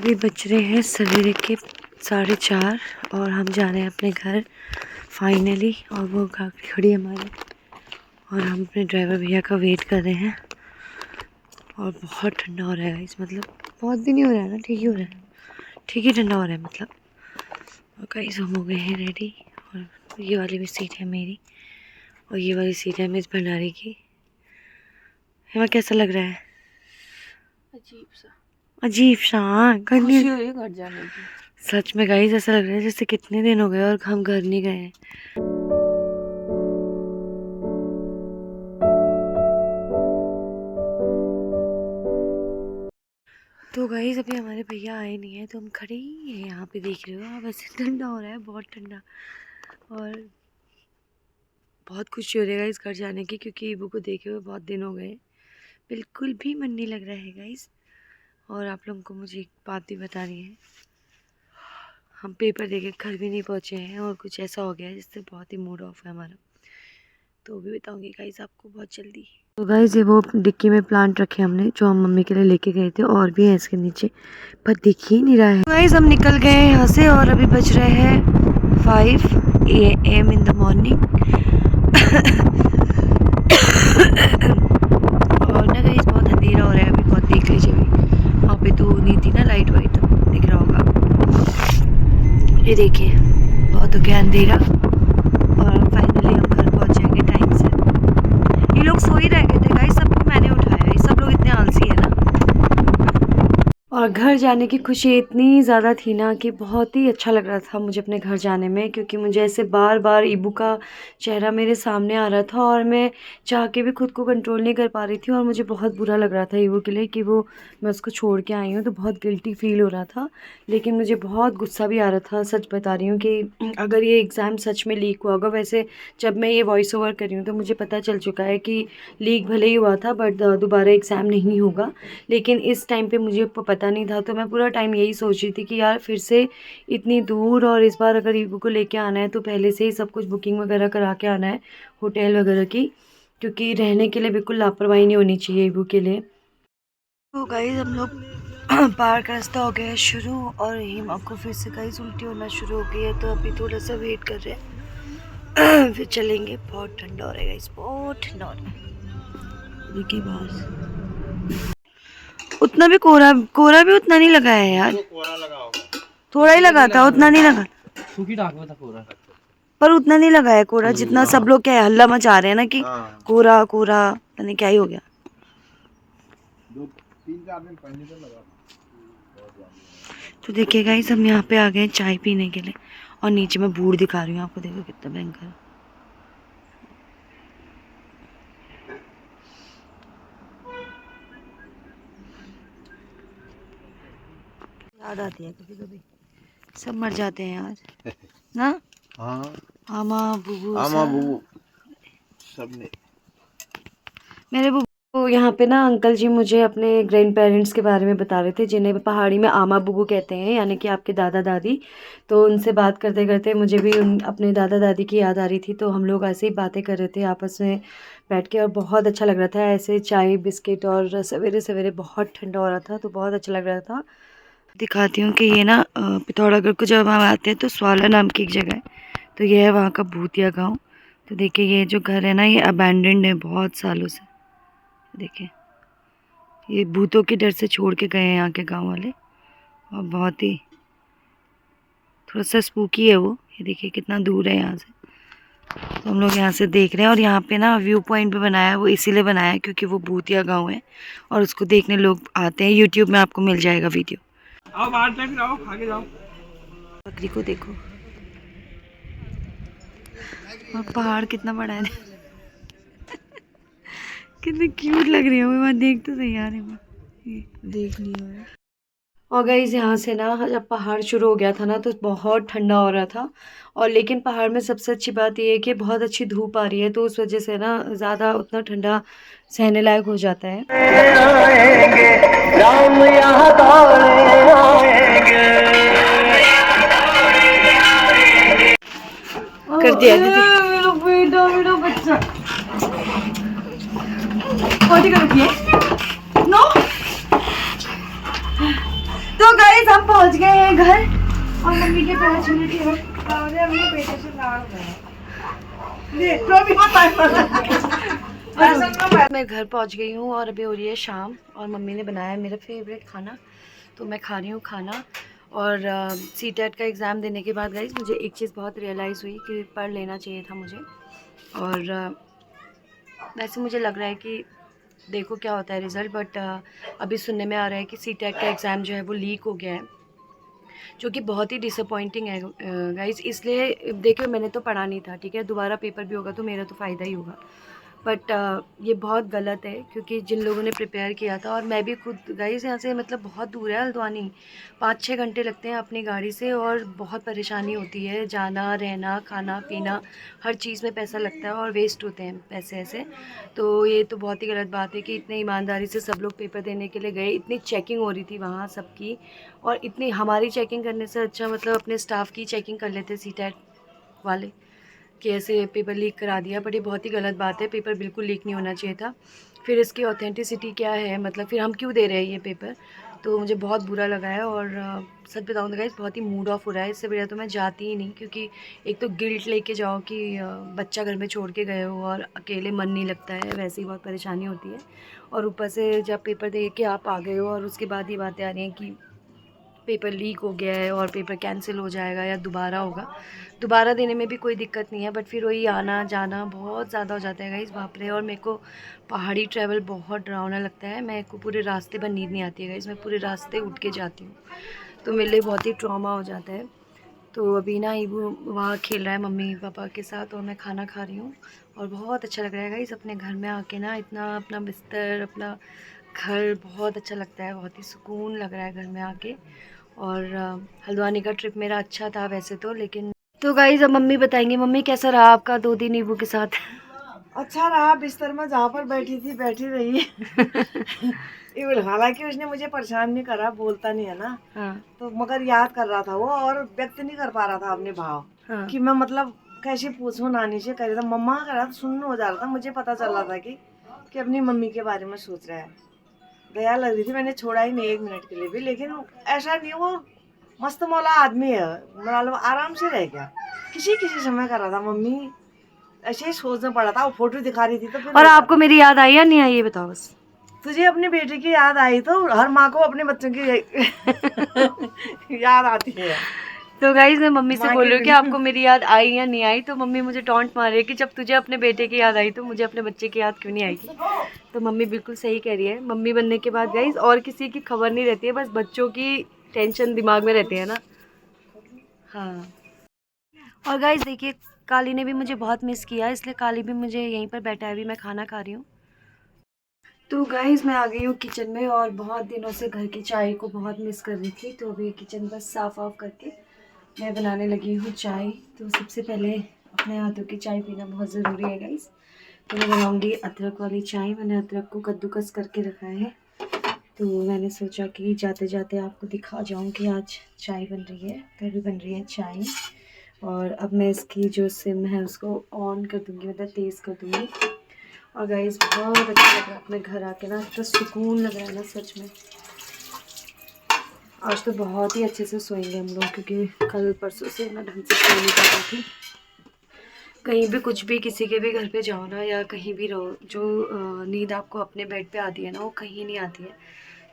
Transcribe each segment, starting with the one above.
अभी बज रहे हैं सवेरे के 4:30 और हम जा रहे हैं अपने घर फाइनली। और वो गाड़ी खड़ी है हमारी और हम अपने ड्राइवर भैया का वेट कर रहे हैं। और बहुत ठंडा हो रहा है गाइस, मतलब बहुत भी नहीं हो रहा है ना, ठीक ही हो रहा है, ठीक ही ठंडा हो रहा है मतलब। और गाइस हम हो गए हैं रेडी। और ये वाली भी सीट है मेरी और ये वाली सीट है मिस भंडारी की। हमें कैसा लग रहा है? अजीब सा घर नहीं हो रही है घर जाने की। सच में गाइस ऐसा लग रहा है जैसे कितने दिन हो गए और हम घर नहीं गए हैं। तो गाइस अभी हमारे भैया आए नहीं है तो हम खड़े ही हैं यहाँ पे, देख रहे हो आप, ऐसे ठंडा हो रहा है, बहुत ठंडा। और बहुत खुशी हो रही है गाइस घर जाने की, क्योंकि ईबू को देखे हुए बहुत दिन हो गए, बिल्कुल भी मन नहीं लग रहा है गाइस। और आप लोगों को मुझे एक बात भी बतानी है, हम पेपर देके घर भी नहीं पहुँचे हैं और कुछ ऐसा हो गया है जिससे बहुत ही मूड ऑफ है हमारा। तो भी बताऊंगी गाइस आपको बहुत जल्दी। तो गाइस ये वो डिक्की में प्लांट रखे हमने जो हम मम्मी के लिए लेके गए थे, और भी है इसके नीचे पर दिख ही नहीं रहा है। गाइस हम निकल गए हैं यहाँ से और अभी बज रहे हैं 5 AM इन द मॉर्निंग। और ना गाइस बहुत अंधेरा हो रहा है अभी, बहुत देख लीजिए अभी वहाँ पे तो नहीं थी ना लाइट वाइट, तो दिख रहा होगा। ये देखिए बहुत हो गया अंधेरा और फाइनली हम घर पहुँच जाएंगे टाइम से। ये लोग सो ही रह गए थे गाइस, सबको मैंने उठाया, ये सब लोग इतने आलसी है ना। और घर जाने की खुशी इतनी ज़्यादा थी ना कि बहुत ही अच्छा लग रहा था मुझे अपने घर जाने में, क्योंकि मुझे ऐसे बार बार ईबू का चेहरा मेरे सामने आ रहा था और मैं चाह के भी खुद को कंट्रोल नहीं कर पा रही थी। और मुझे बहुत बुरा लग रहा था ईबू के लिए कि वो मैं उसको छोड़ के आई हूँ, तो बहुत गिल्टी फील हो रहा था। लेकिन मुझे बहुत गुस्सा भी आ रहा था, सच बता रही हूँ, कि अगर ये एग्ज़ाम सच में लीक हुआ होगा। वैसे जब मैं ये वॉइस ओवर कर रही हूँ तो मुझे पता चल चुका है कि लीक भले ही हुआ था बट दोबारा एग्ज़ाम नहीं होगा। लेकिन इस टाइम पे मुझे पता नहीं था, तो मैं पूरा टाइम यही सोच रही थी कि यार फिर से इतनी दूर, और इस बार अगर ईबू को लेके आना है तो पहले से ही सब कुछ बुकिंग वगैरह करा के आना है होटल वगैरह की, क्योंकि रहने के लिए बिल्कुल लापरवाही नहीं होनी चाहिए ईबू के लिए। तो गाइस हम लोग पार का रास्ता हो गया है शुरू और हिमा को फिर से गाइस उल्टी होना शुरू हो गई है, तो अभी थोड़ा सा वेट कर रहे हैं फिर चलेंगे। बहुत ठंडा हो रहा है गाइस, बहुत ठंडा हो रहा है। देखिए बाहर उतना भी कोहरा कोहरा भी उतना नहीं लगा है यार, थोड़ा ही लगा था, उतना नहीं लगा कोहरा, पर उतना नहीं लगा है कोहरा जितना सब लोग क्या हल्ला मचा रहे हैं ना कि कोहरा कोहरा, पता नहीं क्या ही हो गया। 3-4 दिन पहले तो लगा। तो देखिए गाइस हम यहाँ पे आ गए चाय पीने के लिए और नीचे मैं बूढ़ दिखा रही हूँ आपको, देखो कितना भयंकर। याद आती है कभी कभी, सब मर जाते हैं यार ना। हाँ आमा बुबू सब ने। मेरे बुबू तो यहाँ पे ना अंकल जी मुझे अपने ग्रैंड पेरेंट्स के बारे में बता रहे थे, जिन्हें पहाड़ी में आमा बुबू कहते हैं, यानी कि आपके दादा दादी। तो उनसे बात करते करते मुझे भी अपने दादा दादी की याद आ रही थी, तो हम लोग ऐसे ही बातें कर रहे थे आपस में बैठ के और बहुत अच्छा लग रहा था, ऐसे चाय बिस्किट, और सवेरे सवेरे बहुत ठंडा हो रहा था तो बहुत अच्छा लग रहा था। दिखाती हूँ कि ये ना पिथौरागढ़ को जब हम आते हैं तो स्वाला नाम की एक जगह है, तो ये है वहाँ का भूतिया गाँव। तो देखिए ये जो घर है ना ये अबैंडन्ड है बहुत सालों से, देखिए ये भूतों के डर से छोड़ के गए हैं यहाँ के गांव वाले, और बहुत ही थोड़ा सा स्पूकी है वो। ये देखिए कितना दूर है यहाँ से, तो हम लोग यहाँ से देख रहे हैं। और यहाँ पे ना व्यू पॉइंट भी बनाया है, वो इसीलिए बनाया है क्योंकि वो भूतिया गांव है और उसको देखने लोग आते हैं। यूट्यूब में आपको मिल जाएगा वीडियो। आओ बाहर तक आओ, आगे जाओ। बकरी को देखो और पहाड़ कितना बड़ा है कितनी क्यूट लग रही है वो, मैं देख तो सही यार, देख लिया। और गाइस यहाँ से ना जब पहाड़ शुरू हो गया था ना तो बहुत ठंडा हो रहा था, और लेकिन पहाड़ में सबसे अच्छी बात ये है कि बहुत अच्छी धूप आ रही है, तो उस वजह से ना ज़्यादा उतना ठंडा सहने लायक हो जाता है। राम यहाँ कर दिया बेटा, मेरा बच्चा नो। तो गाइस हम पहुंच गए हैं घर और मम्मी के 5 मिनट के बाद अपने बेटे से लाड़ मैं घर पहुंच गई हूँ और अभी हो रही है शाम और मम्मी ने बनाया है मेरा फेवरेट खाना, तो मैं खा रही हूँ खाना। और सीटेट का एग्ज़ाम देने के बाद गाइस मुझे एक चीज़ बहुत रियलाइज़ हुई कि पढ़ लेना चाहिए था मुझे। और वैसे मुझे लग रहा है कि देखो क्या होता है रिज़ल्ट, बट अभी सुनने में आ रहा है कि सीटेट का एग्ज़ाम जो है वो लीक हो गया है, जो कि बहुत ही डिसअपॉइंटिंग है गाइस। इसलिए देखिए मैंने तो पढ़ा नहीं था, ठीक है, दोबारा पेपर भी होगा तो मेरा तो फ़ायदा ही होगा, बट ये बहुत गलत है क्योंकि जिन लोगों ने प्रिपेयर किया था, और मैं भी खुद गाइस यहाँ से मतलब बहुत दूर है हल्द्वानी, 5-6 घंटे लगते हैं अपनी गाड़ी से और बहुत परेशानी होती है, जाना रहना खाना पीना हर चीज़ में पैसा लगता है और वेस्ट होते हैं पैसे ऐसे। तो ये तो बहुत ही गलत बात है कि इतने ईमानदारी से सब लोग पेपर देने के लिए गए, इतनी चेकिंग हो रही थी वहाँ सबकी, और इतनी हमारी चेकिंग करने से अच्छा मतलब अपने स्टाफ की चेकिंग कर लेते सीटेट वाले कि ऐसे पेपर लीक करा दिया, बट ये बहुत ही गलत बात है, पेपर बिल्कुल लीक नहीं होना चाहिए था। फिर इसकी ऑथेंटिसिटी क्या है, मतलब फिर हम क्यों दे रहे हैं ये पेपर, तो मुझे बहुत बुरा लगा है। और सच बताऊँ तो गाइस बहुत ही मूड ऑफ हो रहा है, इससे बढ़िया तो मैं जाती ही नहीं, क्योंकि एक तो गिल्ट लेके जाओ कि बच्चा घर में छोड़ के गए हो और अकेले मन नहीं लगता है, वैसे ही बहुत परेशानी होती है। और ऊपर से जब पेपर दे के आप आ गए हो और उसके बाद ये बातें आ रही हैं कि पेपर लीक हो गया है और पेपर कैंसिल हो जाएगा या दोबारा होगा, दोबारा देने में भी कोई दिक्कत नहीं है, बट फिर वही आना जाना बहुत ज़्यादा हो जाता है गाइस, बाप रे। और मेरे को पहाड़ी ट्रैवल बहुत डरावना लगता है, मेरे को पूरे रास्ते पर नींद नहीं आती है गाइस, मैं पूरे रास्ते उठ के जाती हूँ, तो मेरे लिए बहुत ही ट्रॉमा हो जाता है। तो अभी ना वो वहाँ खेल रहा है मम्मी पापा के साथ और मैं खाना खा रही हूँ और बहुत अच्छा लग रहा है गाइस अपने घर में आके ना, इतना अपना बिस्तर अपना घर बहुत अच्छा लगता है, बहुत ही सुकून लग रहा है घर में आके। और हल्द्वानी का ट्रिप मेरा अच्छा था वैसे तो, लेकिन तो गाइस अब मम्मी बताएंगे, मम्मी कैसा रहा आपका 2 दिन नींबू के साथ? अच्छा रहा, बिस्तर में जहाँ पर बैठी थी बैठी रही। हालांकि उसने मुझे परेशान नहीं करा, बोलता नहीं है ना, हाँ तो मगर याद कर रहा था वो और व्यक्त नहीं कर पा रहा था अपने भाव। हाँ कि मैं मतलब कैसे पूछूं, नानी से कर रहा था, मम्मा कर रहा था, सुनने हो जा रहा था, मुझे पता चल रहा था कि अपनी मम्मी के बारे में सोच रहा है। दया लग रही थी, मैंने छोड़ा ही नहीं 1 मिनट के लिए भी, लेकिन ऐसा नहीं, वो मस्त मौला आदमी है, मतलब आराम से रह गया। किसी किसी समय कर रहा था मम्मी, ऐसे ही सोचना पड़ा था, वो फोटो दिखा रही थी तो फिर और आपको मेरी याद आई या नहीं आई ये बताओ बस? तुझे अपने बेटे की याद आई तो हर माँ को अपने बच्चों की याद आती है। तो गाइज मैं मम्मी से माँ बोल के रही हूँ कि बिना। आपको मेरी याद आई या नहीं आई, तो मम्मी मुझे टॉन्ट मार रही है कि जब तुझे अपने बेटे की याद आई तो मुझे अपने बच्चे की याद क्यों नहीं आएगी। तो मम्मी बिल्कुल सही कह रही है, मम्मी बनने के बाद गाइज और किसी की खबर नहीं रहती है, बस बच्चों की टेंशन दिमाग में रहती है ना। हाँ और गाइज देखिए काली ने भी मुझे बहुत मिस किया, इसलिए काली भी मुझे यहीं पर बैठा है, अभी मैं खाना खा रही हूँ। तो गाइज मैं आ गई हूँ किचन में और बहुत दिनों से घर की चाय को बहुत मिस कर रही थी, तो अभी किचन बस साफ़ ऑफ करके मैं बनाने लगी हूँ चाय। तो सबसे पहले अपने हाथों की चाय पीना बहुत ज़रूरी है गाइस, तो मैं बनाऊँगी अदरक वाली चाय। मैंने अदरक को कद्दूकस करके रखा है, तो मैंने सोचा कि जाते जाते आपको दिखा जाऊँ कि आज चाय बन रही है, तो अभी बन रही है चाय। और अब मैं इसकी जो सिम है उसको ऑन कर दूँगी, मतलब तेज़ कर दूँगी। और गाइस बहुत अच्छा लग रहा है अपने घर आके ना, तो सुकून लग रहा है ना सच में। आज तो बहुत ही अच्छे से सोएंगे हम लोग, क्योंकि कल परसों से मैं ढंग से सो नहीं पा रही थी। कहीं भी कुछ भी किसी के भी घर पे जाओ ना या कहीं भी रहो, जो नींद आपको अपने बेड पे आती है ना वो कहीं नहीं आती है।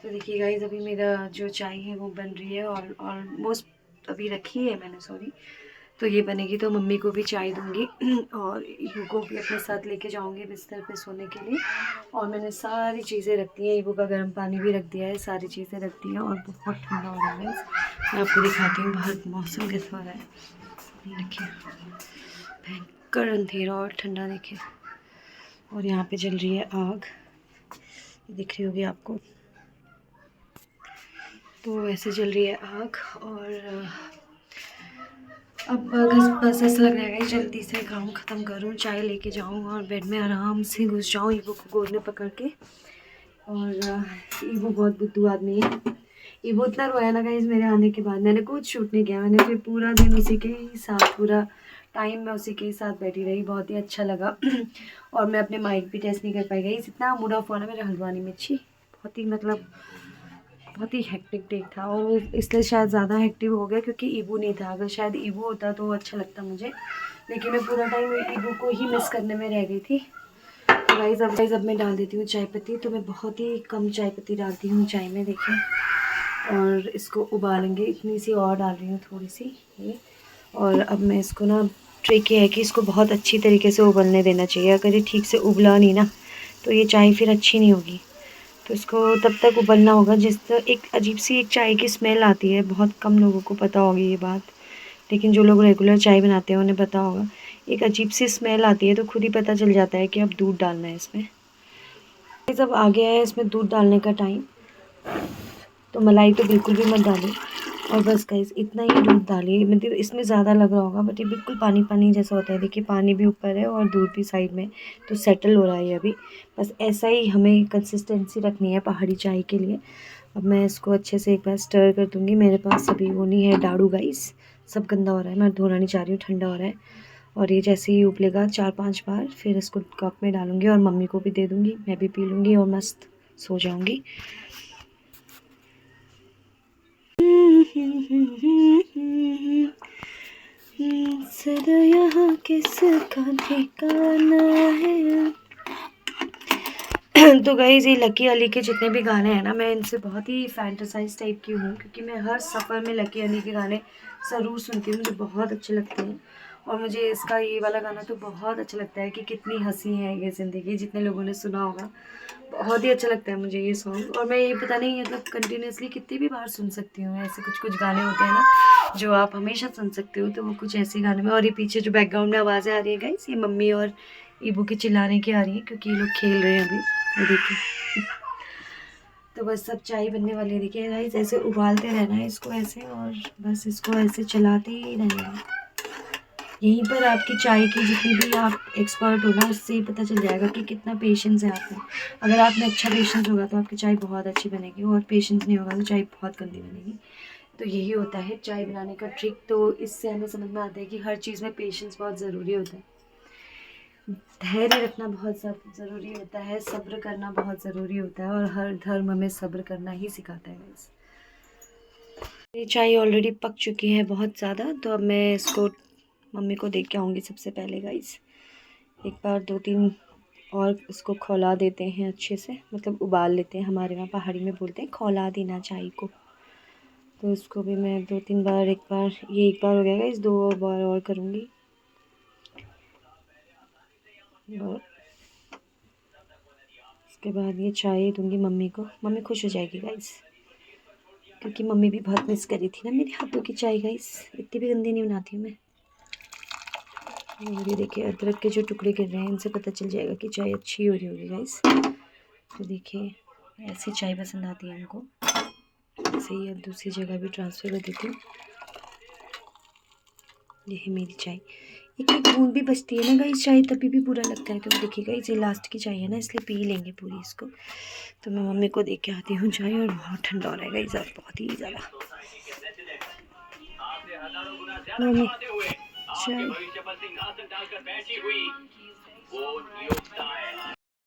तो देखिए गाइस अभी मेरा जो चाय है वो बन रही है और ऑलमोस्ट अभी रखी है मैंने, सॉरी। तो ये बनेगी तो मम्मी को भी चाय दूंगी और ईबू को भी अपने साथ लेके जाऊंगी बिस्तर पे सोने के लिए। और मैंने सारी चीज़ें रख दी हैं, ईबू का गर्म पानी भी रख दिया है, सारी चीज़ें रख दी हैं और बहुत ठंडा हो रहा है। मैं आपको दिखाती हूँ बाहर मौसम कैसा हो रहा है। देखिए भयंकर अंधेरा और ठंडा देखिए, और यहाँ पे जल रही है आग, दिख रही होगी आपको। तो ऐसे जल रही है आग और अब बस ऐसा लग रहा है कि जल्दी से काम ख़त्म करूँ, चाय लेके जाऊँ और बेड में आराम से घुस जाऊँ ईबू को गोद में पकड़ के। और ईबू बहुत बुद्धू आदमी है, ईबू इतना रोया ना गाइस मेरे आने के बाद, मैंने कुछ शूट नहीं किया, मैंने फिर पूरा दिन उसी के साथ, पूरा टाइम मैं उसी के साथ बैठी रही, बहुत ही अच्छा लगा। और मैं अपने माइक भी टेस्ट नहीं कर पाई गाइस, इतना मूड ऑफ हुआ ना मेरा हल्द्वानी में, अच्छी बहुत ही मतलब बहुत ही हेक्टिक डे था और वो इसलिए शायद ज़्यादा हेक्टिक हो गया क्योंकि ईबू नहीं था। अगर शायद ईबू होता तो अच्छा लगता मुझे, लेकिन मैं पूरा टाइम ईबू को ही मिस करने में रह गई थी। तो गाइस अब मैं डाल देती हूँ चाय पत्ती। तो मैं बहुत ही कम चाय पत्ती डालती हूँ चाय में, देखिए। और इसको उबालेंगे, इतनी सी और डाल रही हूँ थोड़ी सी ये। और अब मैं इसको ना, ट्रिक ये है कि इसको बहुत अच्छी तरीके से उबलने देना चाहिए। अगर ये ठीक से उबला नहीं ना तो ये चाय फिर अच्छी नहीं होगी। तो इसको तब तक उबलना होगा जिस तक एक अजीब सी एक चाय की स्मेल आती है। बहुत कम लोगों को पता होगी ये बात, लेकिन जो लोग रेगुलर चाय बनाते हैं उन्हें पता होगा। एक अजीब सी स्मेल आती है तो खुद ही पता चल जाता है कि अब दूध डालना है इसमें। जब आ गया है इसमें दूध डालने का टाइम, तो मलाई तो बिल्कुल भी मत डालिए। और बस गाइस इतना ही दूध डालिए। मतलब इसमें ज़्यादा लग रहा होगा बट ये बिल्कुल पानी पानी जैसा होता है। देखिए पानी भी ऊपर है और दूध भी साइड में, तो सेटल हो रहा है ये अभी। बस ऐसा ही हमें कंसिस्टेंसी रखनी है पहाड़ी चाय के लिए। अब मैं इसको अच्छे से एक बार स्टर कर दूँगी। मेरे पास अभी वो नहीं है झाड़ू गाइस, सब गंदा हो रहा है, मैं धोना नहीं चाह रही हूँ, ठंडा हो रहा है। और ये जैसे ही उबलेगा 4-5 बार, फिर इसको कप में डालूँगी और मम्मी को भी दे दूँगी, मैं भी पी लूँगी और मस्त सो जाऊँगी। सदा यहाँ किसका ठिकाना है। तो गाइस ये लकी अली के जितने भी गाने हैं ना, मैं इनसे बहुत ही फैंटासाइज टाइप की हूँ क्योंकि मैं हर सफ़र में लकी अली के गाने ज़रूर सुनती हूँ, मुझे बहुत अच्छे लगते हैं। और मुझे इसका ये वाला गाना तो बहुत अच्छा लगता है कि कितनी हंसी है ये ज़िंदगी, जितने लोगों ने सुना होगा, बहुत ही अच्छा लगता है मुझे ये सॉन्ग। और मैं ये पता नहीं मतलब कंटिन्यूसली कितनी भी बार सुन सकती हूँ। ऐसे कुछ गाने होते हैं ना जो आप हमेशा सुन सकते हो, तो वो कुछ ऐसे गाने में। और ये पीछे जो बैकग्राउंड में आवाज़ें आ रही है गाइस, ये मम्मी और ईबू की चिल्लाने की आ रही है क्योंकि ये लोग खेल रहे हैं अभी, ये देखिए। तो बस सब चाय बनने वाली है, देखिए गाइस ऐसे उबालते रहना है इसको ऐसे, और बस इसको ऐसे चलाते ही रहना है। यहीं पर आपकी चाय की जितनी भी आप एक्सपर्ट हो ना, उससे ही पता चल जाएगा कि कितना पेशेंस है आप में। अगर आप में अच्छा पेशेंस होगा तो आपकी चाय बहुत अच्छी बनेगी, और पेशेंस नहीं होगा तो चाय बहुत गंदी बनेगी। तो यही होता है चाय बनाने का ट्रिक। तो इससे हमें समझ में आता है कि हर चीज़ में पेशेंस बहुत ज़रूरी होता है, धैर्य रखना बहुत ज़रूरी होता है, सब्र करना बहुत ज़रूरी होता है, और हर धर्म हमें सब्र करना ही सिखाता है गाइस। ये चाय ऑलरेडी पक चुकी है बहुत ज़्यादा, तो अब मैं इसको मम्मी को दे के आऊँगी सबसे पहले गाइस। एक बार 2-3 और इसको खौला देते हैं अच्छे से, मतलब उबाल लेते हैं, हमारे वहाँ पहाड़ी में बोलते हैं खौला देना चाय को। तो इसको भी मैं 2-3 बार, एक बार हो गया गाइस, 2 बार और करूँगी। और उसके बाद ये चाय दूँगी मम्मी को, मम्मी खुश हो जाएगी गाइस, क्योंकि मम्मी भी बहुत मिस करी थी ना मेरे हाथों की चाय गाइस। इतनी भी गंदी नहीं बनाती हूँ मैं। और ये देखिए अदरक के जो टुकड़े गिर रहे हैं, इनसे पता चल जाएगा कि चाय अच्छी हो रही होगी गाइस। तो देखिए ऐसी चाय पसंद आती है हमको। ऐसे ही अब दूसरी जगह भी ट्रांसफ़र कर देती हूँ। ये है मेरी चाय। एक बूंद भी बचती है ना गाइस चाय, तभी भी बुरा लगता है। तो देखिएगा ये लास्ट की चाय है ना, इसलिए पी लेंगे पूरी इसको। तो मैं मम्मी को दे के आती हूँ चाय, और बहुत ठंडा हो रहा है गाइस, बहुत ही ज़्यादा। मम्मी चाय।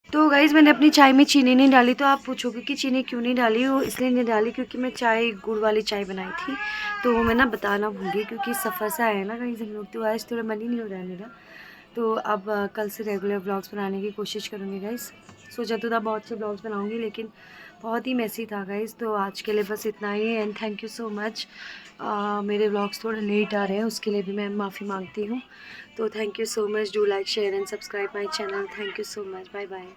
तो गाइज़ मैंने अपनी चाय में चीनी नहीं डाली, तो आप पूछोगे कि चीनी क्यों नहीं डाली। वो इसलिए नहीं डाली क्योंकि मैं चाय गुड़ वाली चाय बनाई थी, तो वो मैं ना बताना भूल गई क्योंकि सफ़र से आए हैं ना गाइज़ हम लोग, तो आज थोड़ा मन ही नहीं हो रहा है मेरा। तो अब कल से रेगुलर व्लॉग्स बनाने की कोशिश करूँगी गाइज़। सोचा तो था बहुत से व्लॉग्स बनाऊँगी, लेकिन बहुत ही मैसी था गाइज़। तो आज के लिए बस इतना ही, and thank you so much. मेरे व्लॉग्स थोड़ा लेट आ रहे हैं, उसके लिए भी मैं माफ़ी मांगती हूँ। तो thank you so much, do like share and subscribe my channel. Thank you so much, bye bye.